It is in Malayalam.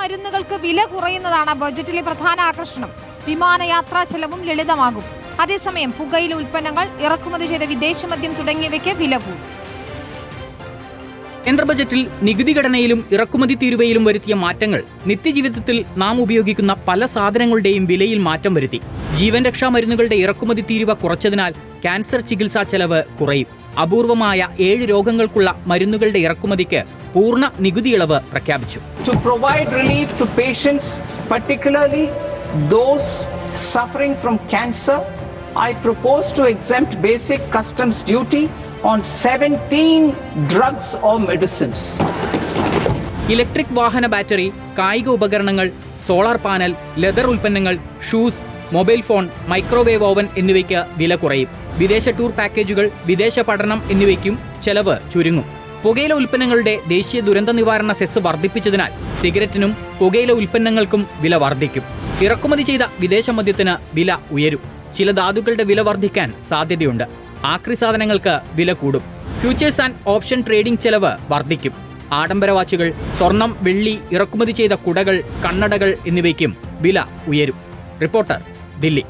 മരുന്നുകൾക്ക് വില കുറയുന്നതാണ് ബജറ്റിലെ പ്രധാന ആകർഷണം. വിമാനയാത്രാ ചെലവും ലളിതമാകും. അതേസമയം പുകയില ഉൽപ്പന്നങ്ങൾ, ഇറക്കുമതി ചെയ്ത വിദേശ മദ്യം തുടങ്ങിയവയ്ക്ക് വില കൂടും. കേന്ദ്ര ബജറ്റിൽ നികുതി ഘടനയിലും ഇറക്കുമതി തീരുവയിലും വരുത്തിയ മാറ്റങ്ങൾ നിത്യജീവിതത്തിൽ നാം ഉപയോഗിക്കുന്ന പല സാധനങ്ങളുടെയും വിലയിൽ മാറ്റം വരുത്തി. ജീവൻ രക്ഷാ മരുന്നുകളുടെ ഇറക്കുമതി തീരുവ കുറച്ചതിനാൽ ക്യാൻസർ ചികിത്സാ ചെലവ് കുറയും. അപൂർവമായ 7 രോഗങ്ങൾക്കുള്ള മരുന്നുകളുടെ ഇറക്കുമതിക്ക് പൂർണ്ണ നികുതി ഇളവ് പ്രഖ്യാപിച്ചു. To provide relief to patients, particularly those suffering from cancer, I propose to exempt basic customs duty on 17 drugs or medicines. Electric വാഹന ബാറ്ററി, കായിക ഉപകരണങ്ങൾ, സോളാർ പാനൽ, ലെതർ ഉൽപ്പന്നങ്ങൾ, shoes, mobile phone, microwave oven എന്നിവയ്ക്ക് വില കുറയും. വിദേശ ടൂർ പാക്കേജുകൾ, വിദേശ പഠനം എന്നിവയ്ക്കും ചെലവ് ചുരുങ്ങും. പുകയില ഉൽപ്പന്നങ്ങളുടെ ദേശീയ ദുരന്ത നിവാരണ സെസ് വർദ്ധിപ്പിച്ചതിനാൽ സിഗരറ്റിനും പുകയില ഉൽപ്പന്നങ്ങൾക്കും വില വർദ്ധിക്കും. ഇറക്കുമതി ചെയ്ത വിദേശ മദ്യത്തിന് വില ഉയരും. ചില ധാതുക്കളുടെ വില വർദ്ധിക്കാൻ സാധ്യതയുണ്ട്. ആക്രി സാധനങ്ങൾക്ക് വില കൂടും. ഫ്യൂച്ചേഴ്സ് ആൻഡ് ഓപ്ഷൻ ട്രേഡിംഗ് ചെലവ് വർദ്ധിക്കും. ആഡംബര വാച്ചുകൾ, സ്വർണം, വെള്ളി, ഇറക്കുമതി ചെയ്ത കുടകൾ, കണ്ണടകൾ എന്നിവയ്ക്കും വില ഉയരും. റിപ്പോർട്ടർ, ദില്ലി.